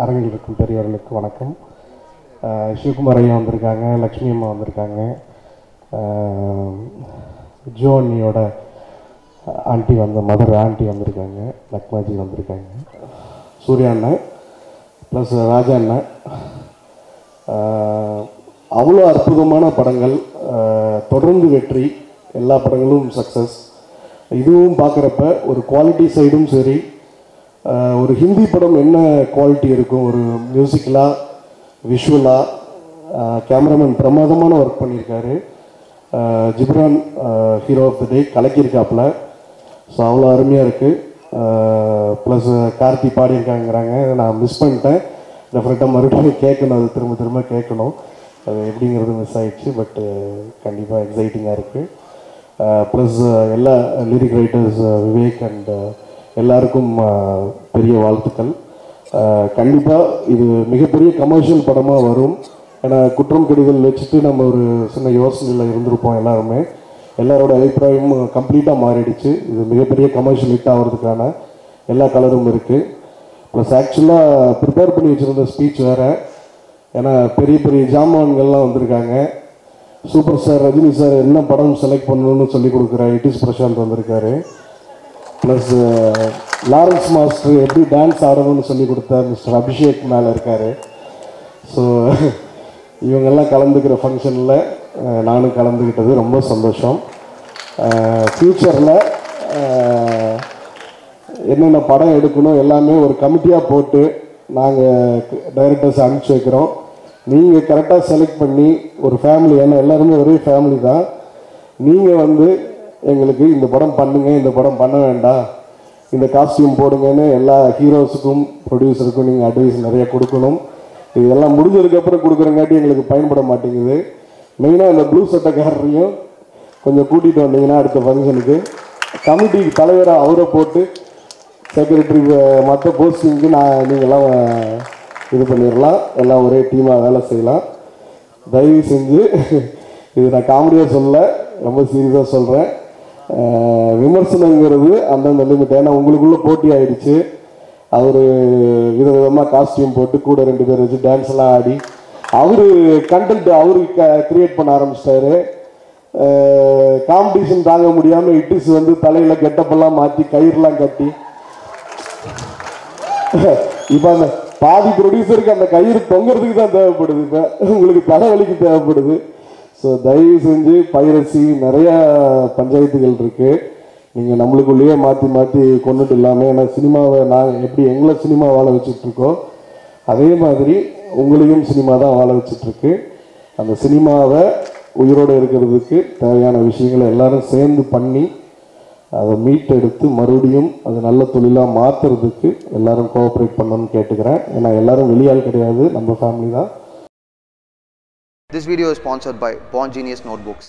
அரங்கில் இருக்கும் பெரியவர்களுக்கு வணக்கம். சிவகுமார் ஐயா வந்திருக்காங்க, லக்ஷ்மி அம்மா வந்திருக்காங்க, ஜோ அண்ணியோட ஆண்டி மதர் ஆண்டி வந்திருக்காங்க, லக்மாஜி வந்திருக்காங்க, சூர்யா அண்ணன் ப்ளஸ் ராஜா அண்ணன். அவ்வளோ அற்புதமான படங்கள், தொடர்ந்து வெற்றி, எல்லா படங்களும் சக்ஸஸ். இதுவும் பார்க்குறப்ப ஒரு குவாலிட்டி சைடும் சரி, ஒரு ஹிந்தி படம் என்ன குவாலிட்டி இருக்கும், ஒரு மியூசிக்கலாக விஷுவலாக கேமராமேன் பிரமாதமான ஒர்க் பண்ணியிருக்காரு. Ghibran hero of the day கலக்கியிருக்காப்புல. ஸோ அவ்வளோ அருமையாக இருக்குது. ப்ளஸ் கார்த்தி பாடியிருக்காங்கிறாங்க, நான் மிஸ் பண்ணிட்டேன். டெஃபினட்டாக மறுபடியும் கேட்கணும், அது திரும்ப திரும்ப கேட்கணும், அது எப்படிங்கிறது மிஸ் ஆகிடுச்சு. பட்டு கண்டிப்பாக எக்ஸைட்டிங்காக இருக்குது. ப்ளஸ் எல்லா லிரிக் ரைட்டர்ஸ் விவேக் அண்ட் எல்லாருக்கும் பெரிய வாழ்த்துக்கள். கண்டிப்பாக இது மிகப்பெரிய கமர்ஷியல் படமாக வரும். ஏன்னா குற்றம் கடிதல் வச்சுட்டு நம்ம ஒரு சின்ன யோசனையில் இருந்திருப்போம் எல்லாருமே. எல்லாரோட அபிப்பிராயமும் கம்ப்ளீட்டாக மாறிடுச்சு. இது மிகப்பெரிய கமர்ஷியல் ஹிட் ஆகிறதுக்கான எல்லா கலரும் இருக்குது. ப்ளஸ் ஆக்சுவலாக ப்ரிப்பேர் பண்ணி வச்சுருந்த ஸ்பீச் வேறு. ஏன்னா பெரிய பெரிய ஜாமான்கள்லாம் வந்திருக்காங்க. சூப்பர் ஸ்டார் ரஜினி சார் என்ன படம் செலக்ட் பண்ணணும்னு சொல்லி கொடுக்குற இட்டிஸ் பிரசாந்த் வந்திருக்காரு. ப்ளஸ் லாரன்ஸ் மாஸ்டர் எப்படி டான்ஸ் ஆடணும்னு சொல்லி கொடுத்த மிஸ்டர் அபிஷேக் மேலே இருக்கார். ஸோ இவங்கெல்லாம் கலந்துக்கிற ஃபங்க்ஷனில் நானும் கலந்துக்கிட்டது ரொம்ப சந்தோஷம். ஃப்யூச்சரில் என்னென்ன படம் எடுக்கணும் எல்லாமே ஒரு கமிட்டியாக போட்டு நாங்கள் டைரக்டர்ஸ் அனுப்பிச்சி வைக்கிறோம். நீங்கள் கரெக்டாக செலக்ட் பண்ணி ஒரு ஃபேமிலி, ஏன்னா எல்லாருமே ஒரே ஃபேமிலி தான், நீங்கள் எங்களுக்கு இந்த படம் பண்ணுங்கள், இந்த படம் பண்ண வேண்டாம், இந்த காஸ்டியூம் போடுங்கன்னு எல்லா ஹீரோஸுக்கும் ப்ரொடியூசருக்கும் நீங்கள் அட்வைஸ் நிறையா கொடுக்கணும். இதெல்லாம் முடிஞ்சதுக்கப்புறம் கொடுக்குறங்காட்டி எங்களுக்கு பயன்பட மாட்டேங்குது. மெயினாக இந்த ப்ளூ சட்டைக்காரரையும் கொஞ்சம் கூட்டிகிட்டு வந்தீங்கன்னா அடுத்த ஃபங்க்ஷனுக்கு கமிட்டிக்கு தலைவராக அவரை போட்டு செக்ரட்டரி மற்ற போஸ்டிங்க்கு நீங்கள்லாம் இது பண்ணிடலாம். எல்லாம் ஒரே டீமாக வேலை செய்யலாம். தயவு செஞ்சு இது நான் காமெடியாக சொல்ல, ரொம்ப சீரியஸாக சொல்கிறேன். விமர்சனங்கிறது அந்தந்த லிமிட். ஏன்னா உங்களுக்குள்ளே போட்டி ஆகிடுச்சு. அவர் விதவிதமாக காஸ்டியூம் போட்டு கூட 2 பேர் வச்சு டான்ஸ் எல்லாம் ஆடி அவர் கண்டென்ட் அவருக்கு கிரியேட் பண்ண ஆரம்பிச்சிட்டாரு. காம்படிஷன் தாங்க முடியாமல் இட்டிஸ் தலையில் கெட்டப்பெல்லாம் மாற்றி கயிறுலாம் கட்டி, இப்போ அந்த பாதி ப்ரொடியூசருக்கு அந்த கயிறு தொங்குறதுக்கு தான் தேவைப்படுது, இப்போ உங்களுக்கு தலைவலிக்கு தேவைப்படுது. ஸோ தயவு செஞ்சு பைரசி நிறையா பஞ்சாயத்துகள் இருக்குது. நீங்கள் நம்மளுக்குள்ளேயே மாற்றி மாற்றி கொண்டுட்டு இல்லாமல், ஏன்னா சினிமாவை நான் எப்படி எங்களை சினிமா வாழ வச்சிட்ருக்கோம் அதே மாதிரி உங்களையும் சினிமா தான் வாழ வச்சிட்ருக்கு. அந்த சினிமாவை உயிரோடு இருக்கிறதுக்கு தேவையான விஷயங்களை எல்லோரும் சேர்ந்து பண்ணி அதை மீட்டெடுத்து மறுபடியும் அது நல்ல தொழிலாக மாற்றுறதுக்கு எல்லோரும் கோஆப்ரேட் பண்ணணும்னு கேட்டுக்கிறேன். ஏன்னா எல்லோரும் வெளியால் கிடையாது, நம்ம ஃபேமிலி தான். This video is sponsored by Bond Genius Notebooks.